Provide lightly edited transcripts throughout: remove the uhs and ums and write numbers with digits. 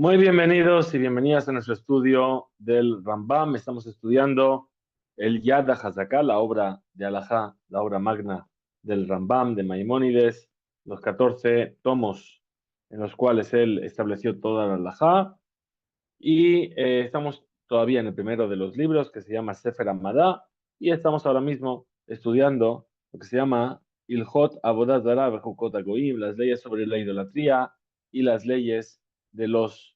Muy bienvenidos y bienvenidas a nuestro estudio del Rambam. Estamos estudiando el Yad HaZaká, la obra de Alajá, la obra magna del Rambam, de Maimónides, los 14 tomos en los cuales él estableció toda la Alajá. Y estamos todavía en el primero de los libros, que se llama Sefer Hamadá, y estamos ahora mismo estudiando lo que se llama Ilhot Avodah Zarah Vejukot HaGoyim, las leyes sobre la idolatría y las leyes de los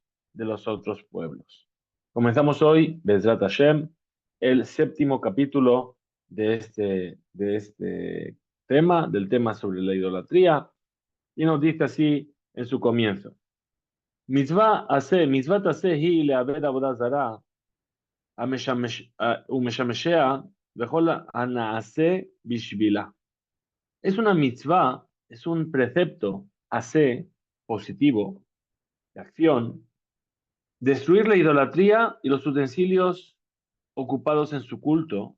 otros pueblos. Comenzamos hoy, Bezrat Hashem, el séptimo capítulo de este tema, del tema sobre la idolatría, y nos dice así en su comienzo. מצוות עשה היא לעבד עבודה זרה, ומשמשיה וכל הנעשה בשבילה. Es una mitzvah, es un precepto, hace, positivo, de acción, destruir la idolatría y los utensilios ocupados en su culto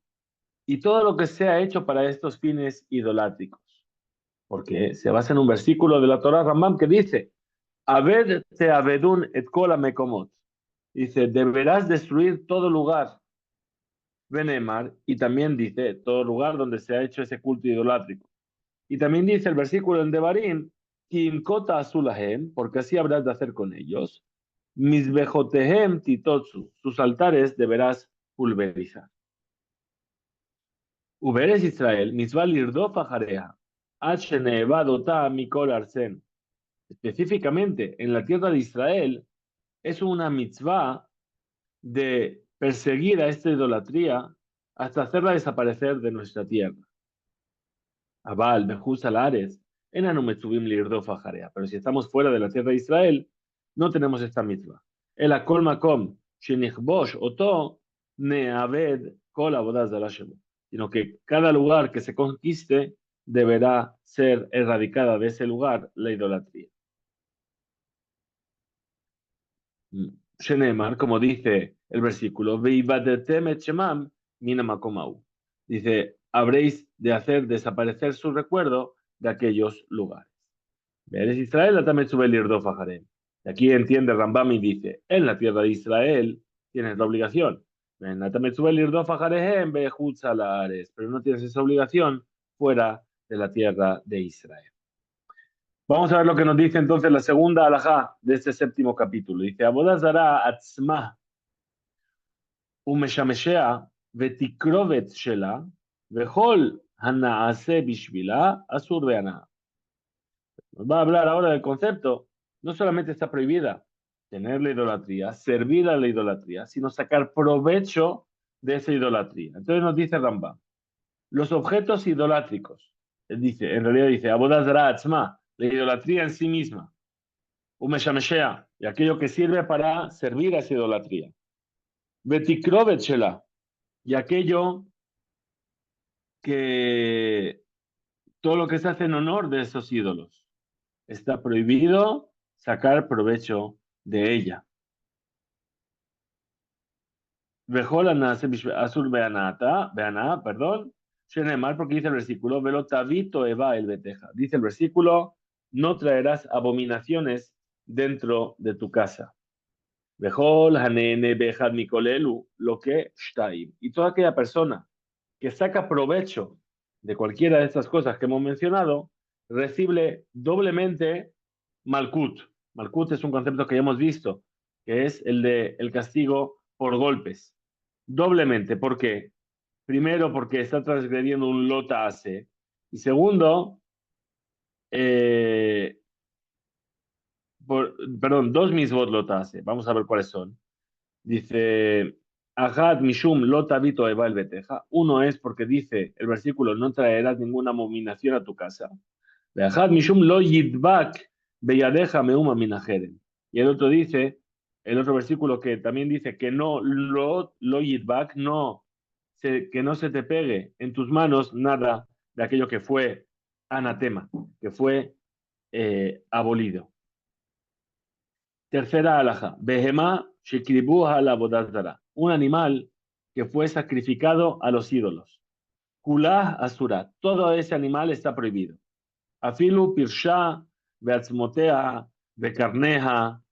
y todo lo que sea hecho para estos fines idolátricos. Porque se basa en un versículo de la Torah Rambam que dice, Aved te avedun et kol mekomot. Dice, deberás destruir todo lugar, Benemar, y también dice, todo lugar donde se ha hecho ese culto idolátrico. Y también dice el versículo en Devarim, Kim kota azulahem, porque así habrás de hacer con ellos, misbejotehem titotsu, sus altares deberás pulverizar. Uberes Israel, misval irdof ajareha, ota mikol arsen. Específicamente, en la tierra de Israel, es una mitzvah de perseguir a esta idolatría hasta hacerla desaparecer de nuestra tierra. Abal, Mejus Alares, Enanu Metzubim Lirdof Ajarea. Pero si estamos fuera de la tierra de Israel, no tenemos esta mitzvah. El Akol Makom, Shenichbosh Oto, Neaved Kol Abodah Zarah Shebo. Sino que cada lugar que se conquiste deberá ser erradicada de ese lugar la idolatría. Shenemar, como dice el versículo, Veibadetem et Shemam mina makomau. Dice, habréis de hacer desaparecer su recuerdo de aquellos lugares. Veres Israel, la y aquí entiende Rambam y dice, en la tierra de Israel tienes la obligación. Pero no tienes esa obligación fuera de la tierra de Israel. Vamos a ver lo que nos dice entonces la segunda alajá de este séptimo capítulo. Dice, Avodah Zarah atzma umeshameshea vetikrovet shela vechol hanaase bishvila asur beana. Nos va a hablar ahora del concepto. No solamente está prohibida tener la idolatría, servir a la idolatría, sino sacar provecho de esa idolatría. Entonces nos dice Rambam, los objetos idolátricos, él dice, en realidad dice, Avodah Zarah atzma, la idolatría en sí misma, umeshameshea, y aquello que sirve para servir a esa idolatría. Vetikrovet shela, y aquello que todo lo que se hace en honor de esos ídolos. Está prohibido sacar provecho de ella. Vejol azul beaná, perdón, Shenemar, porque dice el versículo, velotavito eva el beteja. Dice el versículo, no traerás abominaciones dentro de tu casa. Vejol hanene bejad mikolelu, lo que shtaim. Y toda aquella persona que saca provecho de cualquiera de estas cosas que hemos mencionado, recibe doblemente malkut. Malkut es un concepto que ya hemos visto, que es el de el castigo por golpes. Doblemente, ¿por qué? Primero, porque está transgrediendo un lota hace. Y segundo, eh, perdón, dos misbot lota hace. Vamos a ver cuáles son. Dice, Ahad Mishum Lota Vito Eva el Beteja. Uno es porque dice el versículo, no traerás ninguna abominación a tu casa. Ahad Mishum Lo Yidbak Beyadeja Meuma Minajeren. Y el otro dice, el otro versículo que también dice que no lo Yidbak, que no se te pegue en tus manos nada de aquello que fue anatema, que fue abolido. Tercera alhaja, Behemá shekribuha la bodazara, un animal que fue sacrificado a los ídolos. Kulah asura, todo ese animal está prohibido. Afilu pirsha, beatzmotea, becarneja,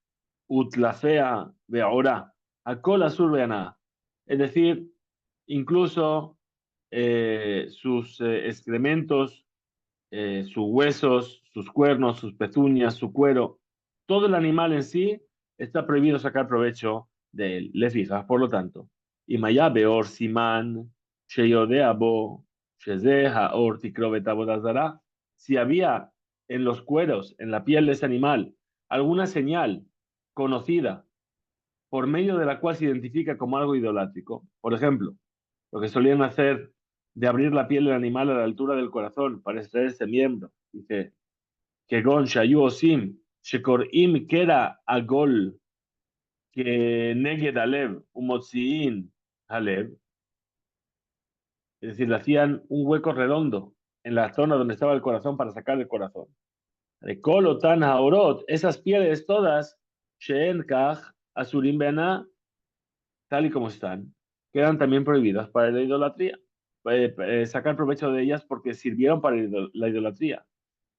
utlafea de ahora, a cola surbeana. Es decir, incluso sus excrementos, sus huesos, sus cuernos, sus pezuñas, su cuero, todo el animal en sí está prohibido sacar provecho de él. Le fijas, por lo tanto, y maya beor siman, sheyodea bo, sheze haor tikrovet abodazara. Si había en los cueros, en la piel de ese animal, alguna señal conocida por medio de la cual se identifica como algo idolátrico, por ejemplo, lo que solían hacer de abrir la piel del animal a la altura del corazón para extraer ese miembro. Dice, que gon shayu osim, shekorim kera agol, que neged alev, umotziin alev, es decir, le hacían un hueco redondo en la zona donde estaba el corazón para sacar el corazón. De kolotan haorot, esas pieles todas, sheen kach, asurim bena, tal y como están, quedan también prohibidas para la idolatría. Sacar provecho de ellas porque sirvieron para la idolatría.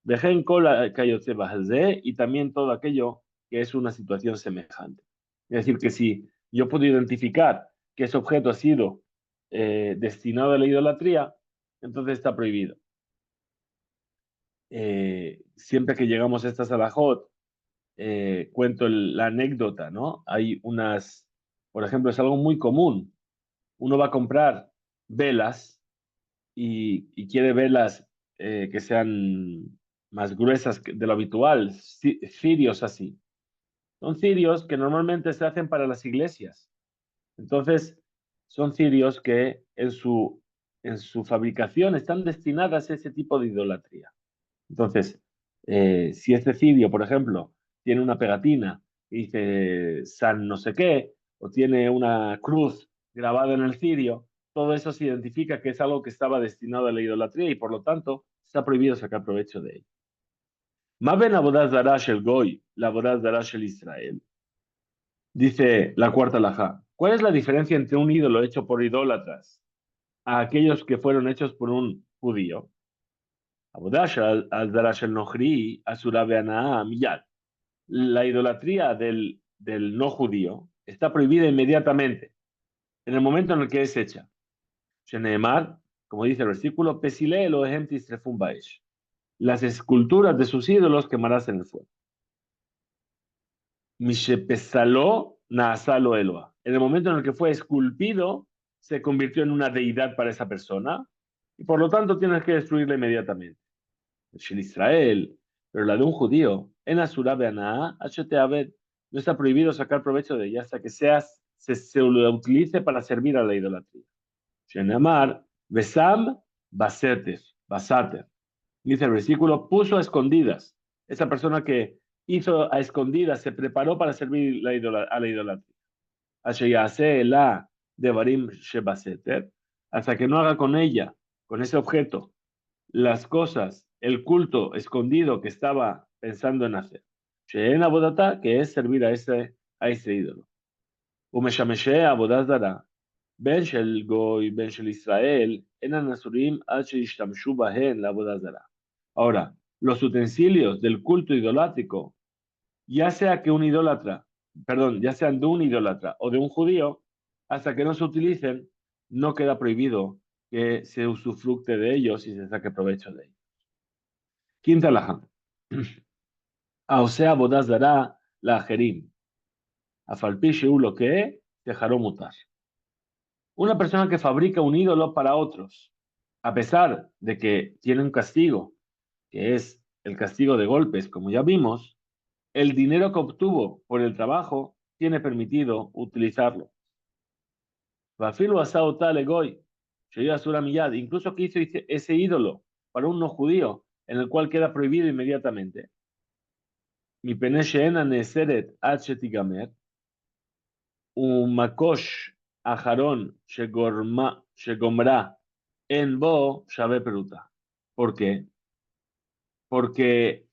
Dejen cola de y también todo aquello que es una situación semejante. Es decir, que si yo puedo identificar que ese objeto ha sido destinado a la idolatría, entonces está prohibido. Siempre que llegamos a esta salahot, cuento la anécdota, ¿no? Hay unas, por ejemplo, es algo muy común. Uno va a comprar velas y quiere velas que sean más gruesas de lo habitual, cirios así. Son cirios que normalmente se hacen para las iglesias. Entonces, son cirios que en su fabricación están destinadas a ese tipo de idolatría. Entonces, si este cirio, por ejemplo, tiene una pegatina que dice San no sé qué, o tiene una cruz grabada en el cirio, todo eso se identifica que es algo que estaba destinado a la idolatría y por lo tanto está prohibido sacar provecho de ello. Maben abodaz darash el goy, la abodaz darash el Israel. Dice la cuarta laja. ¿Cuál es la diferencia entre un ídolo hecho por idólatras a aquellos que fueron hechos por un judío? Abodash al darash el nohri, asura beanaa miyad. La idolatría del no judío está prohibida inmediatamente, en el momento en el que es hecha. Sheneemar, como dice el versículo, Pesile Elohem tistrefun baesh. Las esculturas de sus ídolos quemarás en el fuego. Mishepesalo naasalo Eloa. En el momento en el que fue esculpido, se convirtió en una deidad para esa persona y por lo tanto tienes que destruirla inmediatamente. El Israel, pero la de un judío, en Asura Beanaa, Abed, no está prohibido sacar provecho de ella hasta que se lo utilice para servir a la idolatría. Shenamar, Besam, Basater. Dice el versículo, puso a escondidas. Esa persona que hizo a escondidas se preparó para servir a la idolatría. Asheyase la de Barim Shebaseter, hasta que no haga con ella, con ese objeto, las cosas, el culto escondido que estaba pensando en hacer. Sheen Abodata, que es servir a ese ídolo. Umeshameshe Abodat Dara, Ben Shel Goy, Ben Shel Israel, Enan Asurim, H. Ishtamshu Bahen, la Abodat Dara. Ahora, los utensilios del culto idolátrico, ya sea que un idólatra, perdón, ya sean de un idólatra o de un judío, hasta que no se utilicen, no queda prohibido que se usufructe de ellos y se saque provecho de ellos. Quinta laja. O sea, bodas dará la jerim. A falpiche lo que dejará mutar. Una persona que fabrica un ídolo para otros, a pesar de que tiene un castigo, que es el castigo de golpes, como ya vimos, el dinero que obtuvo por el trabajo tiene permitido utilizarlo. Vafilo asao tal egoy, incluso que hizo ese ídolo para un no judío, en el cual queda prohibido inmediatamente. מפני שאין הנאסרת עד שתיגמר, ומקוש אחרון שגומרה en bo שווה פרוטה. ¿Por qué? Porque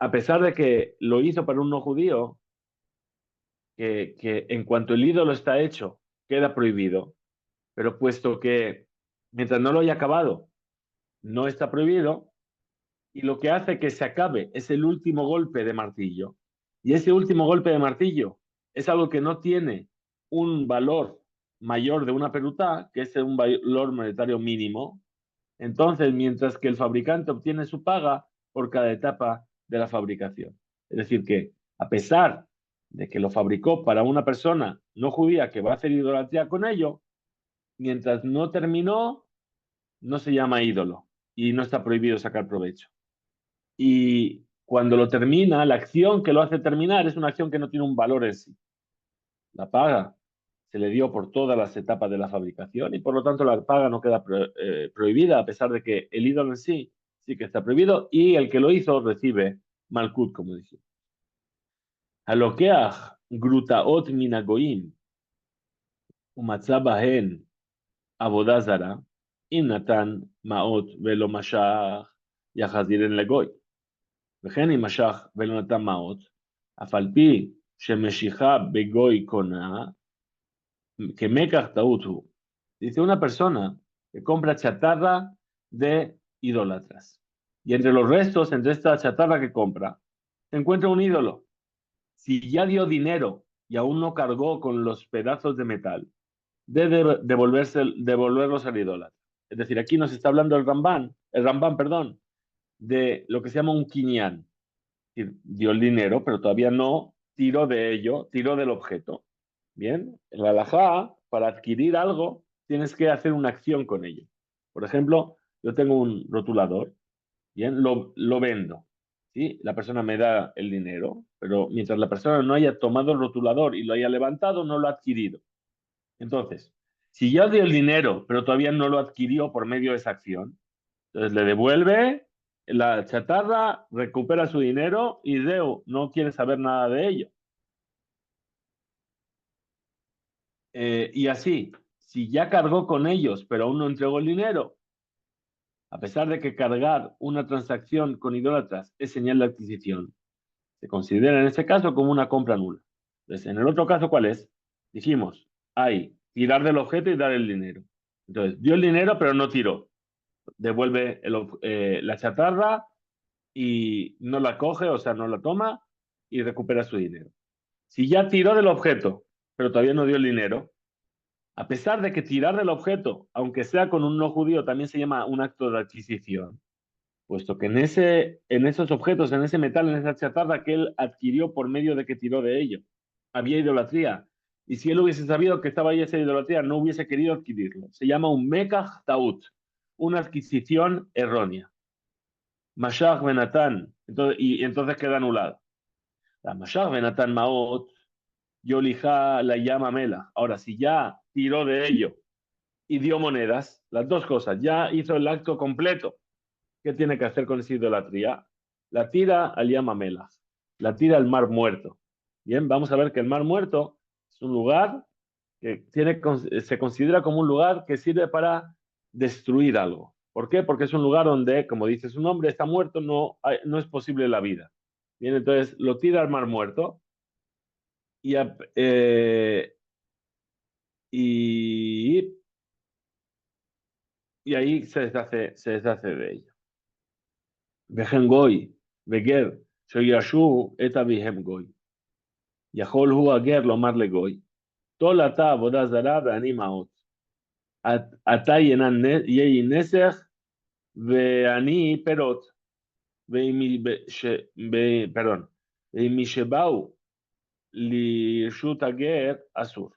a pesar de que lo hizo para un no judío, que en cuanto el ídolo está hecho, queda prohibido, pero puesto que mientras no lo haya acabado, no está prohibido, y lo que hace que se acabe es el último golpe de martillo, Y ese último golpe de martillo es algo que no tiene un valor mayor de una peruta, que es un valor monetario mínimo. Entonces, mientras que el fabricante obtiene su paga por cada etapa de la fabricación. Es decir, que a pesar de que lo fabricó para una persona no judía que va a hacer idolatría con ello, mientras no terminó, no se llama ídolo y no está prohibido sacar provecho. Y cuando lo termina, la acción que lo hace terminar es una acción que no tiene un valor en sí. La paga se le dio por todas las etapas de la fabricación y por lo tanto la paga no queda prohibida, a pesar de que el ídolo en sí sí que está prohibido y el que lo hizo recibe malkut, como dijimos. הלוקח גרוטאות מן הגויים ומצא בהן עבודה זרה, אם נתן מעות ולא משך, יחזירן לגוי. וכן אם משך ולא נתן מעות, אף על פי שמשיכה בגוי קונה, que mekach tautu. Dice una persona que compra chatarra de idólatras. Y entre los restos, entre esta chatarra que compra, se encuentra un ídolo. Si ya dio dinero y aún no cargó con los pedazos de metal, debe devolverlos al idólatra. Es decir, aquí nos está hablando el Rambán, perdón, de lo que se llama un quinián. Dio el dinero, pero todavía no tiró de ello, tiró del objeto. Bien, en la halajá, para adquirir algo, tienes que hacer una acción con ello. Por ejemplo, yo tengo un rotulador, bien, lo vendo. ¿Sí? La persona me da el dinero, pero mientras la persona no haya tomado el rotulador y lo haya levantado, no lo ha adquirido. Entonces, si ya dio el dinero, pero todavía no lo adquirió por medio de esa acción, entonces le devuelve la chatarra, recupera su dinero y Deu no quiere saber nada de ello. Y así, si ya cargó con ellos, pero aún no entregó el dinero, a pesar de que cargar una transacción con idólatras es señal de adquisición, se considera en ese caso como una compra nula. Entonces, en el otro caso, ¿cuál es? Dijimos, hay tirar del objeto y dar el dinero. Entonces, dio el dinero, pero no tiró. Devuelve la chatarra y no la coge, o sea, no la toma y recupera su dinero. Si ya tiró del objeto, pero todavía no dio el dinero, a pesar de que tirar del objeto, aunque sea con un no judío, también se llama un acto de adquisición, puesto que en esos objetos, en ese metal, en esa chatarra que él adquirió por medio de que tiró de ello, había idolatría. Y si él hubiese sabido que estaba ahí esa idolatría, no hubiese querido adquirirlo. Se llama un mekach taut, una adquisición errónea. Mashach benatán, entonces queda anulado. La Mashach benatán maot, yolija la llama mela. Ahora, si ya tiró de ello y dio monedas, las dos cosas, ya hizo el acto completo. ¿Qué tiene que hacer con esa idolatría? La tira al Yamamela, la tira al Mar Muerto. Bien, vamos a ver que el Mar Muerto es un lugar que se considera como un lugar que sirve para destruir algo. ¿Por qué? Porque es un lugar donde, como dice su nombre, está muerto, no es posible la vida. Bien, entonces lo tira al Mar Muerto y, y, y ahí se deshace de ella. וכן גוי וגר שירשו את אביהם גוי. יכול הוא הגר לומר לגוי, טול אתה עבודה זרה ואני מעות. אתה יהי נסך ואני פירות. ואם משבאו לרשות הגר אסור.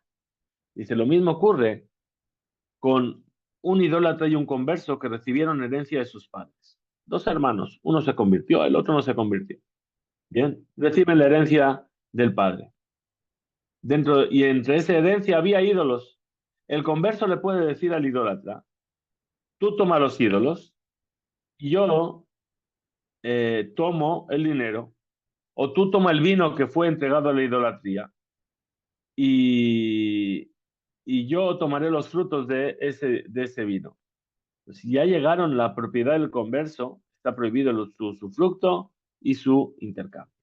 Dice, lo mismo ocurre con un idólatra y un converso que recibieron herencia de sus padres. Dos hermanos, uno se convirtió, el otro no se convirtió. Bien, reciben la herencia del padre. Y entre esa herencia había ídolos. El converso le puede decir al idólatra, tú toma los ídolos y yo tomo el dinero, o tú toma el vino que fue entregado a la idolatría y, y yo tomaré los frutos de ese vino. Si ya llegaron la propiedad del converso, está prohibido su fruto y su intercambio.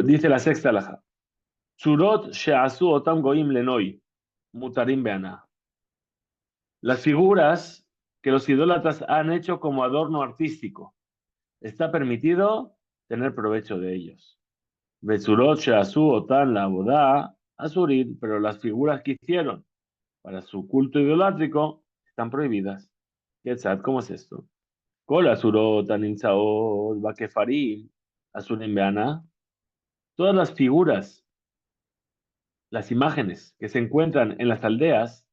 Dice la sexta alhaja. Surot she'asu otam goim lenoi, mutarim beana. Las figuras que los idólatras han hecho como adorno artístico. Está permitido tener provecho de ellos. Betzurot she'asu otan la boda asurid, pero las figuras que hicieron para su culto idolátrico están prohibidas. Quetzat, ¿cómo es esto? Kol asurot aninzaot bakefarim asurim beana. Todas las figuras, las imágenes que se encuentran en las aldeas,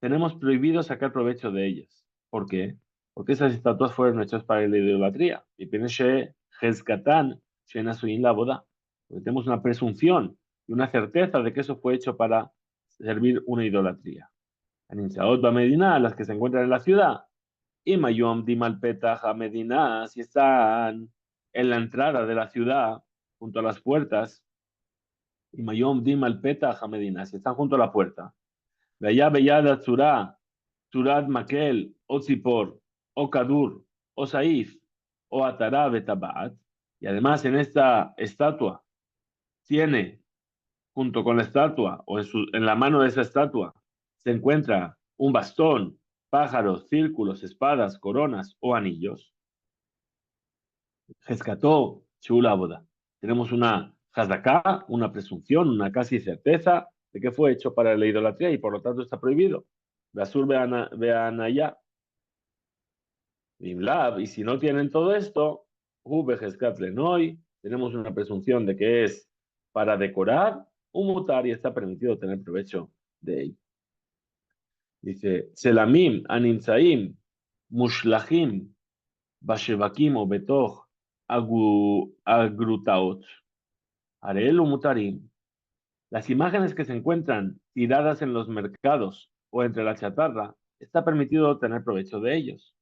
tenemos prohibido sacar provecho de ellas. ¿Por qué? Porque esas estatuas fueron hechas para la idolatría. Y piense Hezkatan, Shenasuin la boda. Porque tenemos una presunción y una certeza de que eso fue hecho para servir una idolatría. Aninsaot Medina, las que se encuentran en la ciudad, y Mayom Dimalpetah Medina, si están en la entrada de la ciudad, junto a las puertas, y Mayom Dimalpetah Medina, si están junto a la puerta. Veía Bellada Tzurá, Tzurat Makel, o Tzipor, o Kadur, o Saif, o Atará Betabat. Y además en esta estatua tiene, junto con la estatua, o en la mano de esa estatua, se encuentra un bastón, pájaros, círculos, espadas, coronas o anillos. Rescató Shula Boda. Tenemos una Hazaká, una presunción, una casi certeza de que fue hecho para la idolatría y por lo tanto está prohibido. Basur Beanaya, Bimlab, y si no tienen todo esto, Hubeheskat Lenoy, tenemos una presunción de que es para decorar un mutar y está permitido tener provecho de ello. Dice, Selamim, Aninzaim, Mushlachim, Bashevakim o Betoch, Agrutaot, Arelu Mutarim. Las imágenes que se encuentran tiradas en los mercados o entre la chatarra, está permitido tener provecho de ellos.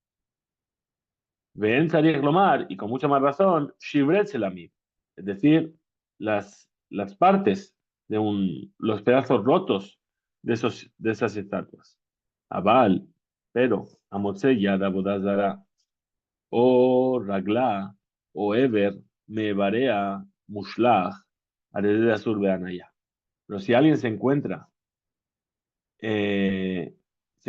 Ven Tzarich Lomar, y con mucha más razón, Shivret Selamim, es decir, las partes de los pedazos rotos de esas estatuas. Abal, pero, Amotse Yad Abodazara, o Ragla, o Eber, Mebarea, Mushlach, Arede Azur Beanaya. Pero eh, si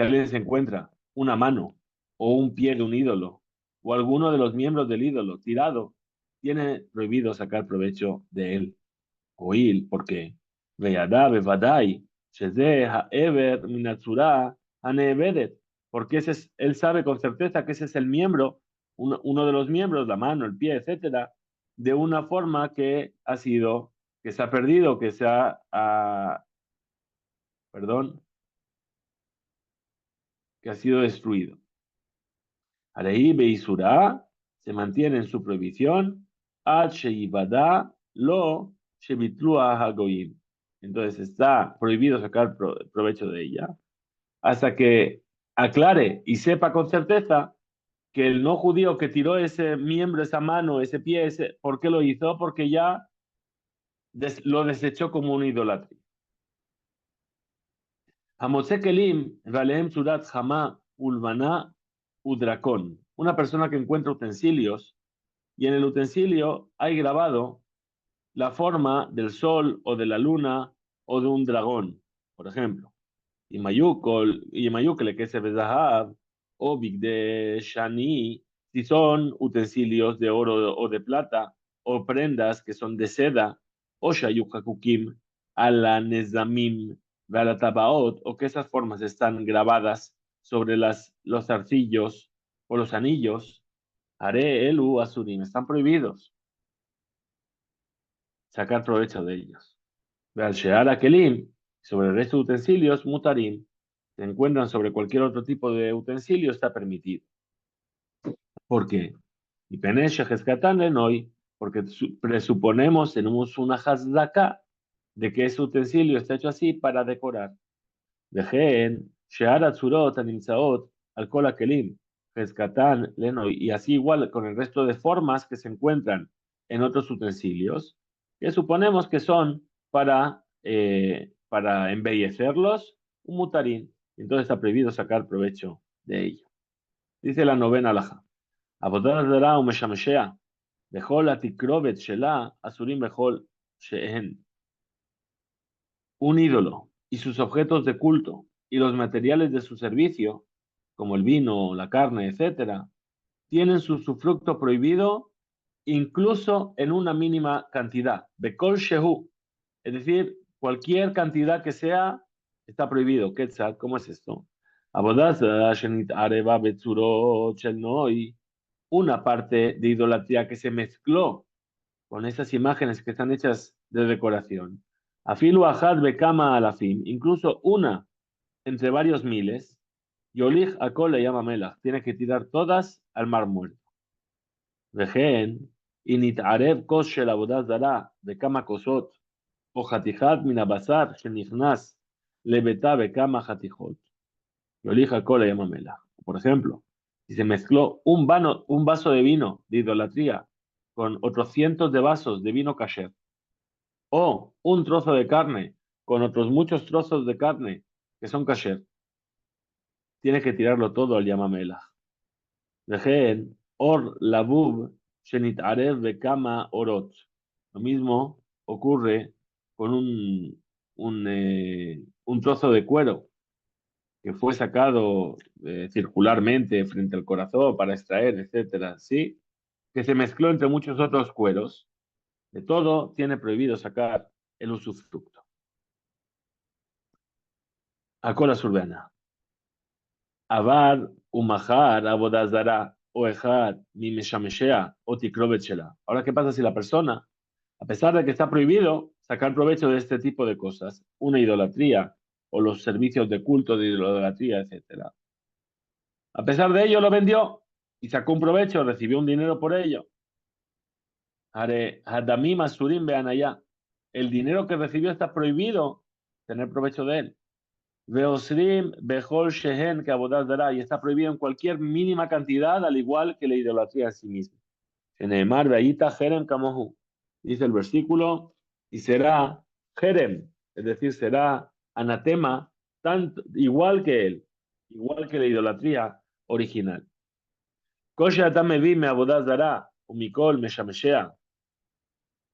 alguien se encuentra una mano o un pie de un ídolo o alguno de los miembros del ídolo tirado, tiene prohibido sacar provecho de él. Oír, porque Veyadá, Bevadai, Sheze, Haeber, Minatzura, Hanebedet, porque él sabe con certeza que ese es el miembro, uno de los miembros, la mano, el pie, etcétera, de una forma que se ha perdido, perdón, que ha sido destruido. Areí Beisurá se mantiene en su prohibición, Ad Sheibada lo Shebitlua Hagoim. Entonces está prohibido sacar provecho de ella hasta que aclare y sepa con certeza que el no judío que tiró ese miembro, esa mano, ese pie, ¿por qué lo hizo? Porque ya lo desechó como una idolatría. Hamotze Kelim, Raleem Surat Hama, Ulvana, Udrakon. Una persona que encuentra utensilios y en el utensilio hay grabado la forma del sol o de la luna o de un dragón, por ejemplo. Y Mayukle, que se Bezahab, o Bigde Shani, si son utensilios de oro o de plata, o prendas que son de seda, o Shayukakukim, ala Nezamim, Tabaot, o que esas formas están grabadas sobre los arcillos o los anillos, Are Elu Asurim, están prohibidos sacar provecho de ellos. Al Sheara Kelim, sobre el resto de utensilios, Mutarim, se encuentran sobre cualquier otro tipo de utensilio, está permitido. ¿Por qué? Y Penesha Heskatan Lenoy, porque presuponemos, tenemos una Hazdaka de que ese utensilio está hecho así para decorar. Dejen, Sheara Tzurot, Animzaot, Alcola Kelim, Heskatan Lenoy, y así igual con el resto de formas que se encuentran en otros utensilios, que suponemos que son para embellecerlos, un mutarín, entonces está prohibido sacar provecho de ello. Dice la novena alhaja. Abodat zara umeshamshea, bechol atikrovet shela, asurim bechol shehen. Un ídolo y sus objetos de culto y los materiales de su servicio, como el vino, la carne, etcétera, tienen su fruto prohibido incluso en una mínima cantidad. Bekol shehu, es decir, cualquier cantidad que sea, está prohibido. Quetzal, ¿cómo es esto? Avodah zarah shenit areva betzurot shel noi, una parte de idolatría que se mezcló con esas imágenes que están hechas de decoración. Afilu ahad bekama alafim, incluso una entre varios miles. Yolich akol le llama melach, tiene que tirar todas al mar muerto. וכן, אם נתערב כוס של עבודה זרה בכמה כוסות, או חתיכת מן הבשר שנכנס לביתה בכמה חתיכות, יוליך הכל לים המלח. Por ejemplo, si se mezcló un vaso de vino de idolatría con otros cientos de vasos de vino kasher, o un trozo de carne con otros muchos trozos de carne que son kasher, tiene que tirarlo todo al yamamela. וכן, אור לבוב שנתערב בכמה אורות. Lo mismo ocurre con un trozo de cuero que fue sacado circularmente frente al corazón para extraer, etcétera, ¿sí? Que se mezcló entre muchos otros cueros. De todo tiene prohibido sacar el usufructo. A cola surbana. Avar umahar abodazara o ejad mi meshameshea o tikrovetshela. Ahora, ¿qué pasa si la persona, a pesar de que está prohibido sacar provecho de este tipo de cosas, una idolatría o los servicios de culto de idolatría, etcétera? A pesar de ello, lo vendió y sacó un provecho, recibió un dinero por ello. Hare hadamim asurim beanaya. El dinero que recibió está prohibido tener provecho de él. Veosrim bejol shehen que abodazara, y está prohibido en cualquier mínima cantidad, al igual que la idolatría en sí misma. Enemar veita jerem kamohu. Dice el versículo, y será jerem, es decir, será anatema, tanto, igual que él, igual que la idolatría original. Koshe atame vi me abodazara, umikol meshameshea,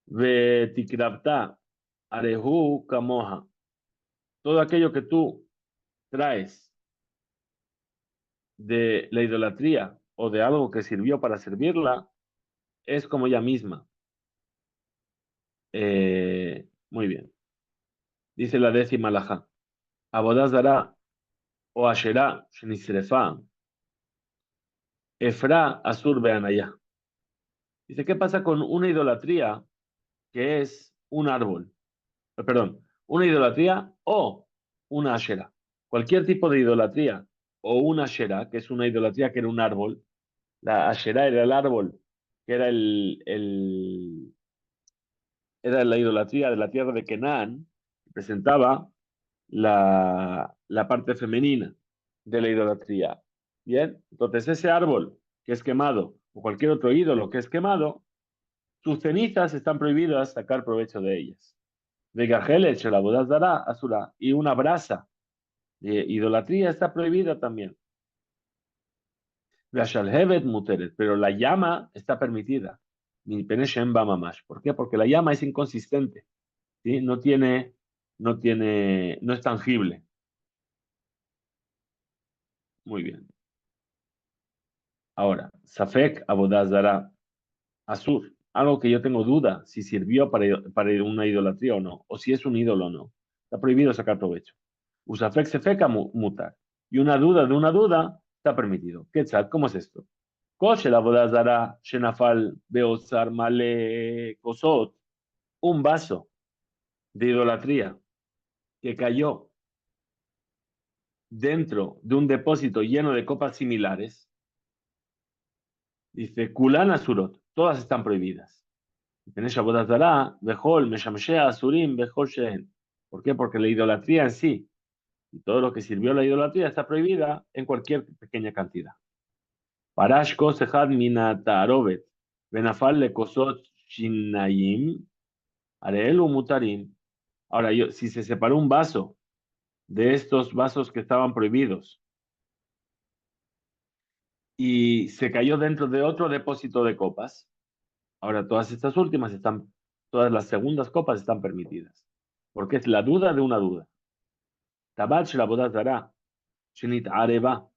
vetikravta, arehu kamoha. Todo aquello que tú traes de la idolatría o de algo que sirvió para servirla, es como ella misma. Muy bien. Dice la décima alajá. Abodazara o Asherá, Shenisrefa, Efra Asur Beanaya. Dice, ¿qué pasa con una idolatría que es un árbol? Perdón, una idolatría o una Asherá. Cualquier tipo de idolatría o una Asherá, que es una idolatría que era un árbol. La Asherá era el árbol, que era era la idolatría de la tierra de Canaán, presentaba la parte femenina de la idolatría. Bien, entonces ese árbol que es quemado, o cualquier otro ídolo que es quemado, sus cenizas están prohibidas sacar provecho de ellas. Vegajelet, Shelabodas dará, Asura, y una brasa de idolatría está prohibida también. Veashalhevet muteret, pero la llama está permitida. Ni peneshem ba mamash. ¿Por qué? Porque la llama es inconsistente, ¿sí? No es tangible. Muy bien. Ahora, Safek Abodazara Asur, algo que yo tengo duda si sirvió para una idolatría o no, o si es un ídolo o no. Está prohibido sacar provecho. Usafek Sefeka mutar. Y una duda de una duda está permitido. Quetzal, ¿cómo es esto? Kosher Abodazara Shenafal Beozar Male Kosot, un vaso de idolatría que cayó dentro de un depósito lleno de copas similares. Dice, Kulan Asurot, todas están prohibidas. Tenéis Abodazara, Behol, Meshamshea, Asurim, Behol Shehen. ¿Por qué? Porque la idolatría en sí y todo lo que sirvió a la idolatría está prohibida en cualquier pequeña cantidad. Parash Kosehad Minata Arobet, Benafal le Kosot Shinayim, Arelu Mutarim. Ahora, si se separó un vaso de estos vasos que estaban prohibidos y se cayó dentro de otro depósito de copas, ahora todas estas últimas todas las segundas copas están permitidas, porque es la duda de una duda. Tabat Shel Shinit Areba,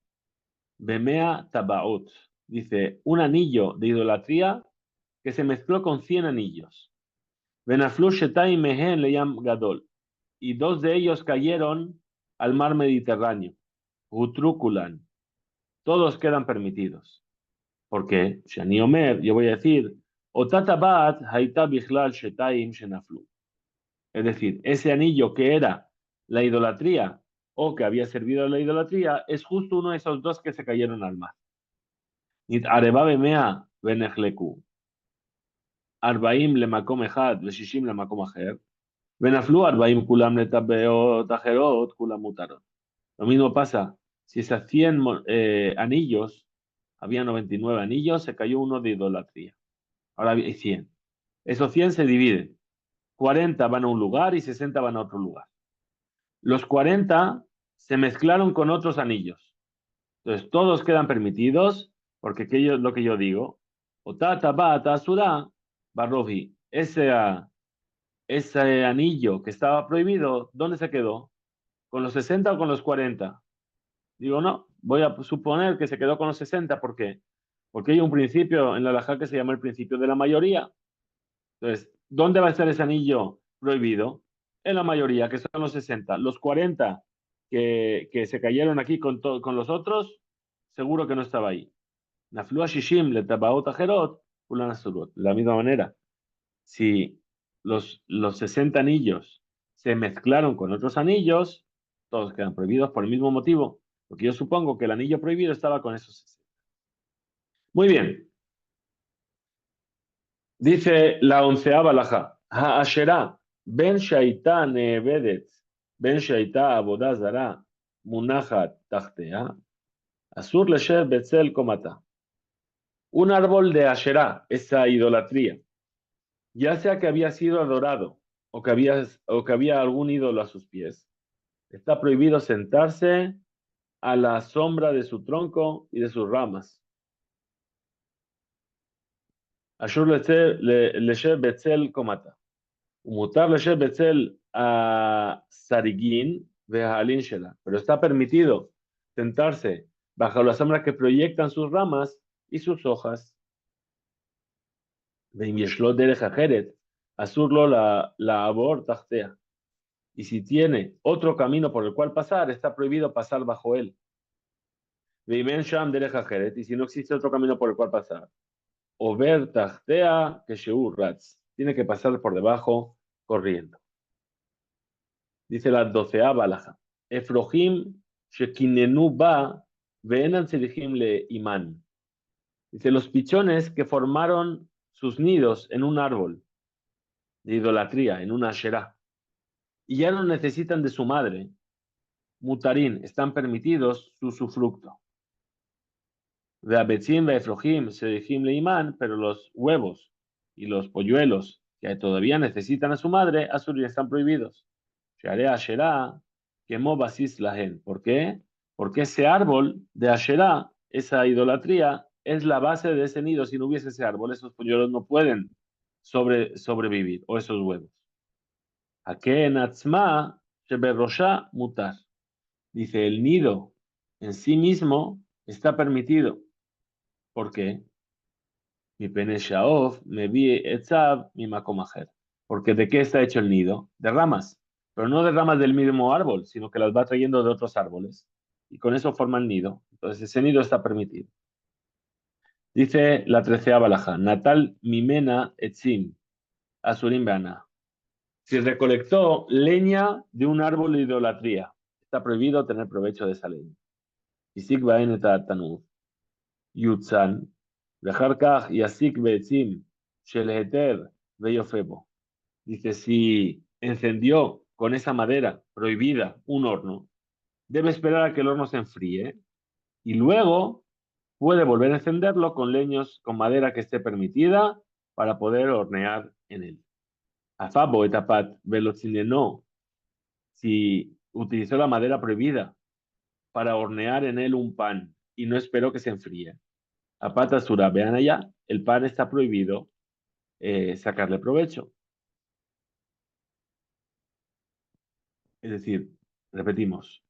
Bemea Tabaot. Dice, un anillo de idolatría que se mezcló con 100 anillos. Benaflu Shetai Mehen Leyam Gadol. Y 2 de ellos cayeron al mar Mediterráneo. Utrúculan. Todos quedan permitidos. ¿Por qué? Shani Omer, yo voy a decir, Otatabat Haita Bichlal Shetaim Shenaflu. Es decir, ese anillo que era la idolatría o que había servido a la idolatría es justo uno de esos 2 que se cayeron al mar. Nit Areba Bemea Benechleku. Arbaim lemakom echad, veshishim lemakom acher. Benaflu arbaim kulam letabeot acherot kulam mutarot. Lo mismo pasa, si esas 100 anillos, había 99 anillos, se cayó uno de idolatría. Ahora hay 100. Esos 100 se dividen. 40 van a un lugar y 60 van a otro lugar. Los 40 se mezclaron con otros anillos. Entonces, todos quedan permitidos, porque aquello es lo que yo digo. Otata bata asura barrovi. Ese anillo que estaba prohibido, ¿dónde se quedó? ¿Con los 60 o con los 40? Digo, no, voy a suponer que se quedó con los 60. ¿Por qué? Porque hay un principio en la halajá que se llama el principio de la mayoría. Entonces, ¿dónde va a estar ese anillo prohibido? En la mayoría, que son los 60. Los 40 que se cayeron aquí con los otros, seguro que no estaba ahí. Naflu shishim le tabaot ajerot, ulan asurot. De la misma manera, si los 60 anillos se mezclaron con otros anillos, todos quedan prohibidos por el mismo motivo, porque yo supongo que el anillo prohibido estaba con esos 60. Muy bien, dice la 11ª alajá, Ha'ashera, ben shaita nevedet, ben shaita abodah zara, munachat tachtea, asur lesher betzel komata. Un árbol de Asherá, esa idolatría, ya sea que había sido adorado o que había algún ídolo a sus pies, está prohibido sentarse a la sombra de su tronco y de sus ramas. Ashur lesher betzel komata. Umutar lesher betzel a sarigin vehalin shela. Pero está permitido sentarse bajo la sombra que proyectan sus ramas y sus hojas. Veim yeshlo derech acheret. Asurlo la abor tachtea. Y si tiene otro camino por el cual pasar, está prohibido pasar bajo él. Veimen sham derech acheret. Y si no existe otro camino por el cual pasar, over tachtea que sheur ratz. Tiene que pasar por debajo corriendo. Dice la 12ª alajá. Efrohim shekinenu ba ve'enan tzedijim le iman. Dice, los pichones que formaron sus nidos en un árbol de idolatría, en una asherá, y ya no necesitan de su madre, mutarín, están permitidos su usufructo. De abetzim ve'efrohim tzedijim le iman, pero los huevos y los polluelos que todavía necesitan a su madre, asurim, están prohibidos. Share Asherá, quemó basis lahen. ¿Por qué? Porque ese árbol de Asherá, esa idolatría, es la base de ese nido. Si no hubiese ese árbol, esos polluelos no pueden sobrevivir, o esos huevos. Aken atzma sheberosha mutar. Dice, el nido en sí mismo está permitido. ¿Por qué? Mi pene shaof me vi etzav mi makomajer. Porque ¿de qué está hecho el nido? De ramas, pero no de ramas del mismo árbol, sino que las va trayendo de otros árboles. Y con eso forma el nido. Entonces ese nido está permitido. Dice la 13ª alajá, Natal mimena etzim, asurim beana. Si recolectó leña de un árbol de idolatría, está prohibido tener provecho de esa leña. Isik baen et tanud. Yutzan, dejar kaj yasik beetzim, shel heter veyofebo. Dice, si encendió con esa madera prohibida un horno, debe esperar a que el horno se enfríe y luego puede volver a encenderlo con leños, con madera que esté permitida para poder hornear en él. Afabo etapat velocinenó, si utilizó la madera prohibida para hornear en él un pan y no esperó que se enfríe. Apata sura, vean allá, el pan está prohibido sacarle provecho. Es decir, repetimos,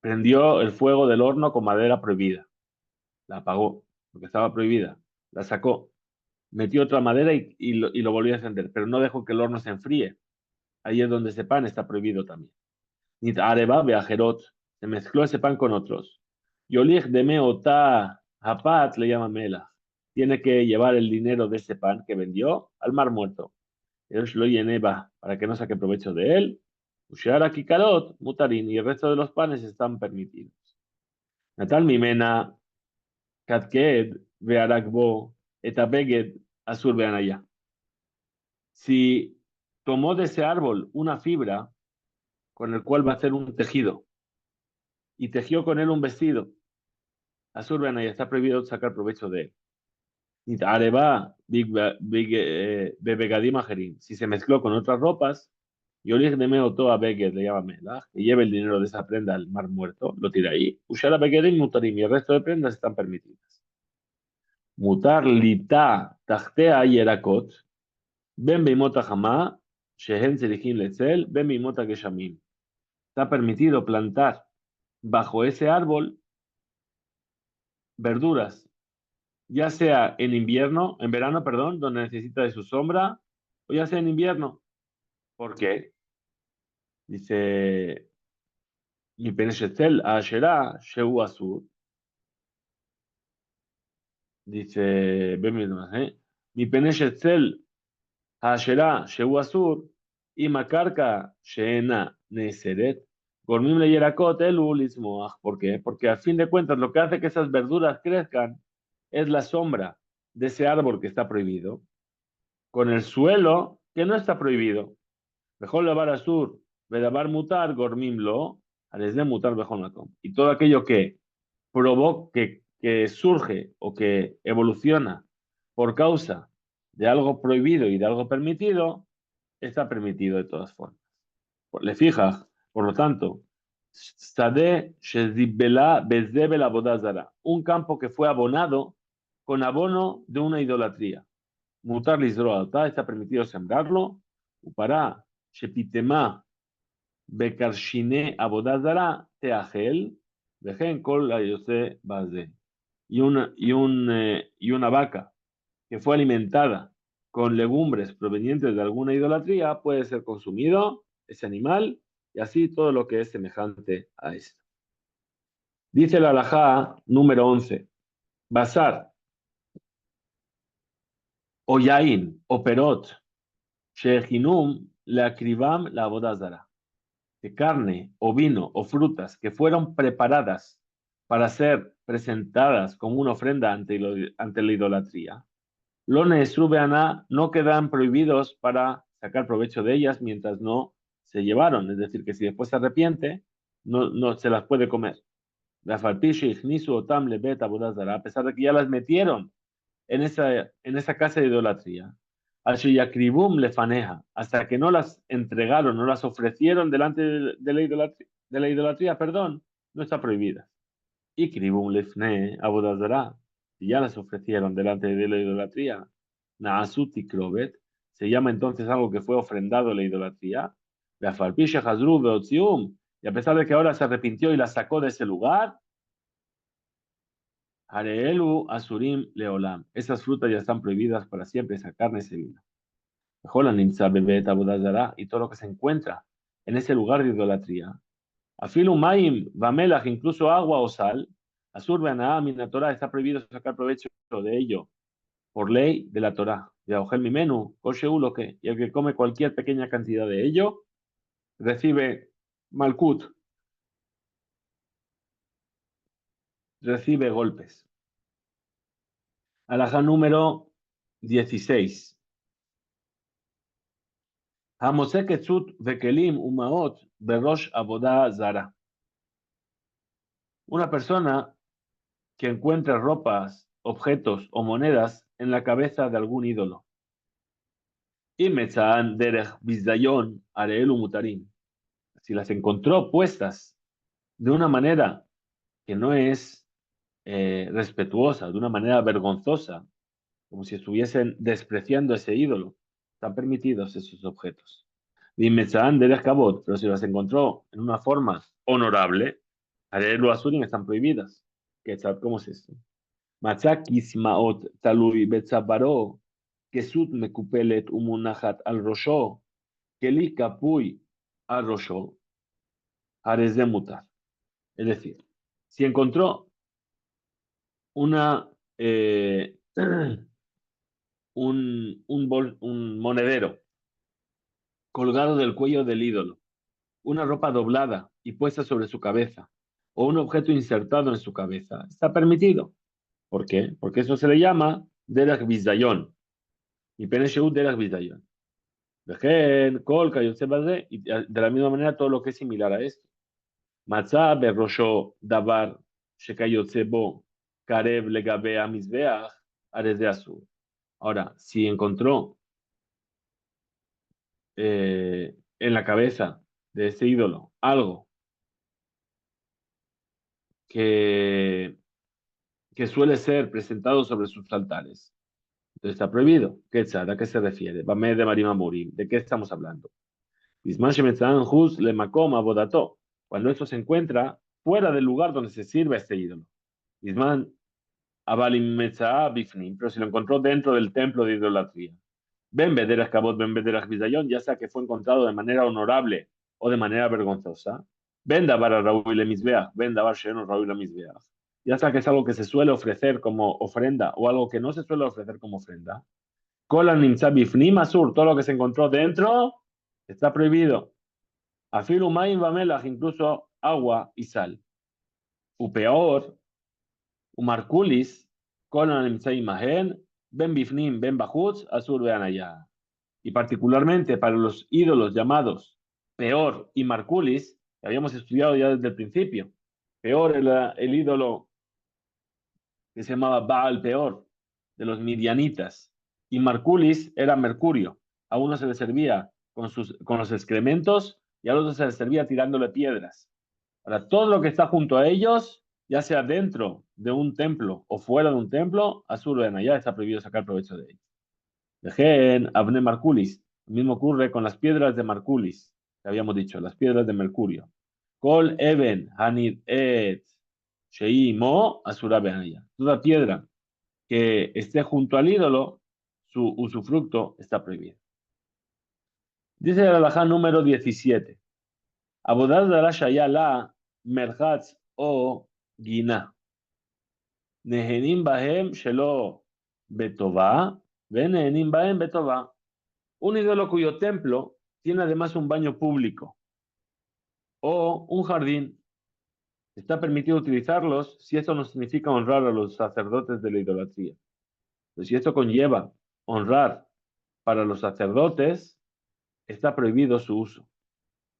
prendió el fuego del horno con madera prohibida, la apagó, porque estaba prohibida, la sacó. metió otra madera y lo volvió a encender, pero no dejó que el horno se enfríe. Ahí es donde ese pan está prohibido también. Nit areba beajerot, se mezcló ese pan con otros. Yolich deme ota hapat le llama mela. Tiene que llevar el dinero de ese pan que vendió al mar muerto. Él lo lleneba para que no saque provecho de él. Ushara kikarot, mutarin, y el resto de los panes están permitidos. Natal mimena katked vearakbo etabeged azur beanaya. Si tomó de ese árbol una fibra con el cual va a hacer un tejido y tejió con él un vestido, azur beanaya, está prohibido sacar provecho de él. Areba, bebegadim ajerim. Si se mezcló con otras ropas, Yolich de Meoto a Beged, le llama Melach, que lleve el dinero de esa prenda al mar muerto, lo tira ahí. Ushara Begedim mutarim, y el resto de prendas están permitidas. Mutar lita tachtea yerakot, ben beimota jama, shehen serihim letzel, ben beimota geshamim. Está permitido plantar bajo ese árbol verduras, ya sea en invierno, en verano, perdón, donde necesita de su sombra, o ya sea en invierno. ¿Por qué? Dice, mi peneshetzel a Asherah, Shehu Asur. Dice, mi peneshetzel a Asherah, Shehu Asur, y makarka Sheena Neseret. Gormim le yerakot elu lismoach. ¿Por qué? Porque a fin de cuentas lo que hace que esas verduras crezcan es la sombra de ese árbol que está prohibido, con el suelo que no está prohibido. Mejor lavar asur, vedabar mutar, gormimlo, de mutar mejor makom. Y todo aquello que provoca, que surge o que evoluciona por causa de algo prohibido y de algo permitido, está permitido de todas formas. Le fijas, por lo tanto, Sade Shezibela Bezebel Abodazara, un campo que fue abonado con abono de una idolatría. Mutar Lizroata, está permitido sembrarlo. Para Shepitema Bekarshine Abodazara Teagel, Dejen Kol Ayose Baze. Y una vaca que fue alimentada con legumbres provenientes de alguna idolatría puede ser consumido, ese animal, y así todo lo que es semejante a esto. Dice la halajá número 11, basar, o yain, o perot, shehinum, le akribam la bodazara, que carne, o vino, o frutas que fueron preparadas para ser presentadas como una ofrenda ante la idolatría, Lone Srubeana no quedan prohibidos para sacar provecho de ellas mientras no se llevaron. Es decir, que si después se arrepiente, no se las puede comer. A pesar de que ya las metieron en esa casa de idolatría. Le faneja, hasta que no las entregaron, no las ofrecieron delante de la idolatría, perdón, no está prohibida. Y Kribum Lefne Abodazara, si ya las ofrecieron delante de la idolatría, Naasuti Krobet, se llama entonces algo que fue ofrendado a la idolatría, Beafalpisha Hazru Beotzium, y a pesar de que ahora se arrepintió y la sacó de ese lugar, Hareelu Asurim Leolam, esas frutas ya están prohibidas para siempre, esa carne, ese vino. Nimsa Bebet Abodazara, y todo lo que se encuentra en ese lugar de idolatría, Afilu Maim, Vamelach, incluso agua o sal, Asur Beanaam, la Torah, está prohibido sacar provecho de ello por ley de la Torah. De Augel Mimenu, Kosheu lo que, y el que come cualquier pequeña cantidad de ello, recibe Malkut, recibe golpes. Alajá número 16. Hamoseket Vekelim Umaot Berosh Aboda Zara. Una persona que encuentra ropas, objetos o monedas en la cabeza de algún ídolo. Y Metzaan Derech Bizdayon Areelu Mutarim. Si las encontró puestas de una manera que no es respetuosa, de una manera vergonzosa, como si estuviesen despreciando ese ídolo, están permitidos esos objetos. Y Metzaan Derech Kabot, pero si las encontró en una forma honorable, Areelu Asurim están prohibidas. ¿Qué tal? ¿Cómo es esto? Matzak Ismaot Talui Betzabaro kesut mekupelet umunachat al rosho, keli kapui al rosho, hares de mutar. Es decir, si encontró una, un monedero colgado del cuello del ídolo, una ropa doblada y puesta sobre su cabeza, o un objeto insertado en su cabeza, está permitido. ¿Por qué? Porque eso se le llama derech bizayon. Y pene sheut derech bizayon. Vejen, kol, kayotze base, y de la misma manera todo lo que es similar a esto. Matzah berrosho davar shekayotze bo karev legabe amizbeach ares de azul. Ahora, si encontró en la cabeza de ese ídolo algo que, que suele ser presentado sobre sus altares, entonces está prohibido. ¿A qué se refiere? Bame de Marima Murim. ¿De qué estamos hablando? Bisman shemetzan hus le makom abodato. Cuando esto se encuentra fuera del lugar donde se sirve a este ídolo. Bisman abalim metzah bifnim, pero si lo encontró dentro del templo de idolatría. Ben Bederach Kabot, Ben Bederach Bizayon, ya sea que fue encontrado de manera honorable o de manera vergonzosa. Ben Dabar a Raúl Misbeach, Ben Dabar Sheno Raúl Misbeach. Ya sea que es algo que se suele ofrecer como ofrenda o algo que no se suele ofrecer como ofrenda. Kolan Nimtza Bifnim Asur, todo lo que se encontró dentro está prohibido. Afilu Maim Bamelach, incluso agua y sal. U peor, Umarkulis, Kolan Nimtza Imagen, Ben Bifnim, Ben Bajutz, Asur vean allá. Y particularmente para los ídolos llamados Peor y Marculis, que habíamos estudiado ya desde el principio. Peor era el ídolo que se llamaba Baal Peor, de los midianitas, y Marculis era Mercurio. A uno se le servía con los excrementos y al otro se le servía tirándole piedras. Ahora, todo lo que está junto a ellos, ya sea dentro de un templo o fuera de un templo, Azur Ben allá está prohibido sacar provecho de ellos. Dejen Abne Marculis. Lo mismo ocurre con las piedras de Marculis, que habíamos dicho, las piedras de Mercurio. Kol Eben Hanid Et Shei Mo Asura Benaya. Toda piedra que esté junto al ídolo, su usufructo está prohibido. Dice el alajá número 17. Abodad dara shayala merhatz o gina. Nehenim bahem shelo betová, venehenim bahem betová. Un ídolo cuyo templo tiene además un baño público o un jardín. Está permitido utilizarlos si esto no significa honrar a los sacerdotes de la idolatría. Pero si esto conlleva honrar para los sacerdotes, está prohibido su uso.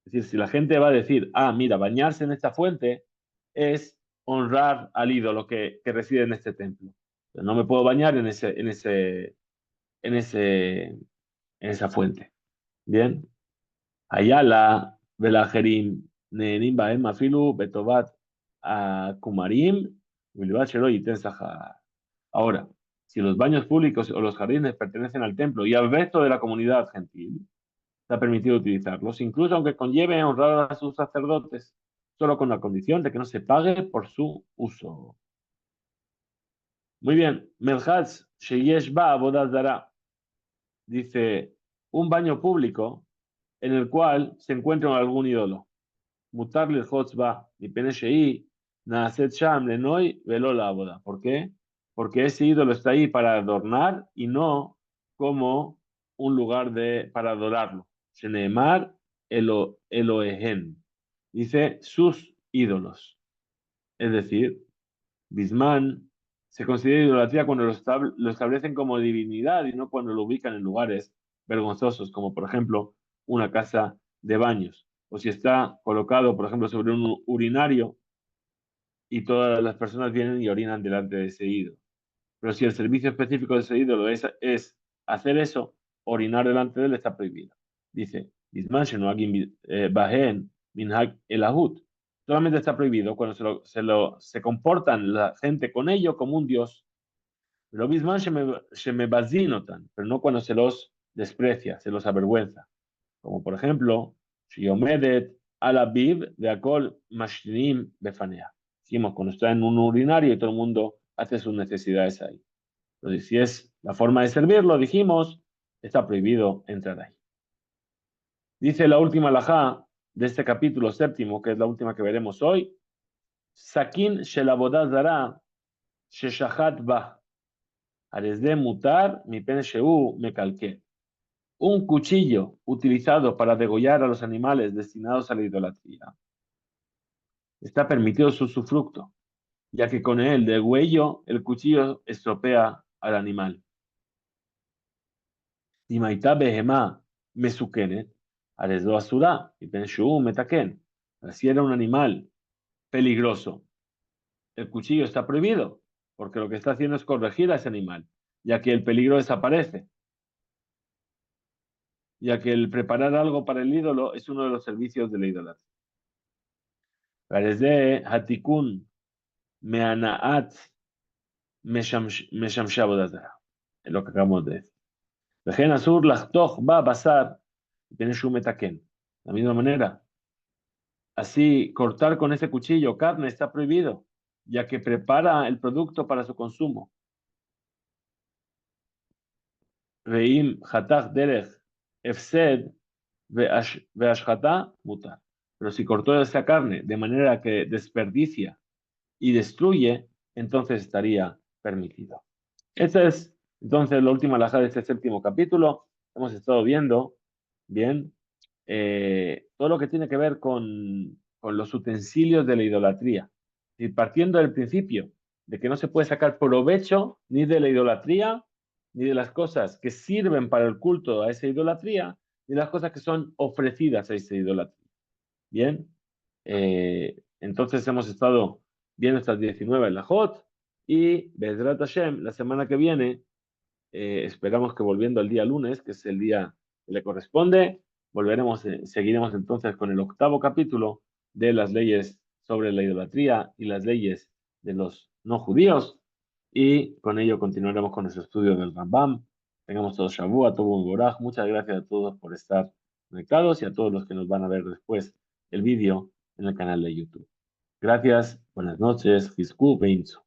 Es decir, si la gente va a decir, ah, mira, bañarse en esta fuente es honrar al ídolo que reside en este templo. Pero no me puedo bañar en esa fuente. Bien. Ayala, Belajerim, Nenim Baem Afilu, Betobat, Kumarim, Bilbat Shelo y Tensaja. Ahora, si los baños públicos o los jardines pertenecen al templo y al resto de la comunidad gentil, está permitido utilizarlos, incluso aunque conlleve honrar a sus sacerdotes, solo con la condición de que no se pague por su uso. Muy bien, Melchaz Sheyesh Ba Abodas Dara dice un baño público en el cual se encuentra algún ídolo. Mutar Hotzba y Peneshei, Naaset Sham, Lenoi, Velo la boda. ¿Por qué? Porque ese ídolo está ahí para adornar y no como un lugar para adorarlo. Sheneemar Elohehen. Dice sus ídolos. Es decir, Bisman se considera idolatría cuando lo establecen como divinidad y no cuando lo ubican en lugares vergonzosos, como por ejemplo una casa de baños, o si está colocado, por ejemplo, sobre un urinario y todas las personas vienen y orinan delante de ese ídolo. Pero si el servicio específico de ese ídolo es hacer eso, orinar delante de él está prohibido. Dice, Bisman Shenoagim Bahen Minhag Elahut. Solamente está prohibido cuando se comportan la gente con ello como un dios. Lo mismo se me bazinotan, pero no cuando se los desprecia, se los avergüenza. Como por ejemplo, Shiomedet Alabib de Akol Mashnim Befanea. Dijimos, cuando está en un urinario y todo el mundo hace sus necesidades ahí. Entonces, si es la forma de servirlo, dijimos, está prohibido entrar ahí. Dice la última alajá de este capítulo séptimo, que es la última que veremos hoy, Sakin shel avodah zara sheshachat ba, aresde mutar mi pen sheu me calqué. Un cuchillo utilizado para degollar a los animales destinados a la idolatría. Está permitido su usufructo, ya que con el degüello el cuchillo estropea al animal. Si maitá behemá mesukenet, aresdo asura y pen sheu metaken. Si era un animal peligroso, el cuchillo está prohibido, porque lo que está haciendo es corregir a ese animal, ya que el peligro desaparece, ya que el preparar algo para el ídolo es uno de los servicios de la idolatría. Desde Hatikun Meanaat Meshamshe Abodazara, es lo que acabamos de decir. Vejen Asur Lachtoch Ba Basar, tiene Shumetaken. De la misma manera, así cortar con ese cuchillo carne está prohibido, ya que prepara el producto para su consumo. Veim Hatach Derech Efsed Veashjata Mutar. Pero si cortó esa carne de manera que desperdicia y destruye, entonces estaría permitido. Esa es entonces la última alajá de este séptimo capítulo. Hemos estado viendo bien todo lo que tiene que ver con los utensilios de la idolatría. Y partiendo del principio de que no se puede sacar provecho ni de la idolatría, ni de las cosas que sirven para el culto a esa idolatría, ni de las cosas que son ofrecidas a esa idolatría. Bien, entonces hemos estado viendo estas 19 alajot y Bezrat Hashem, la semana que viene, esperamos que volviendo al día lunes, que es el día que le corresponde, volveremos, seguiremos entonces con el octavo capítulo de las leyes sobre la idolatría y las leyes de los no judíos, y con ello continuaremos con nuestro estudio del Rambam. Tengamos todos Shavua, todo un Boraj. Muchas gracias a todos por estar conectados y a todos los que nos van a ver después el vídeo en el canal de YouTube. Gracias, buenas noches, Hizku Beinzu.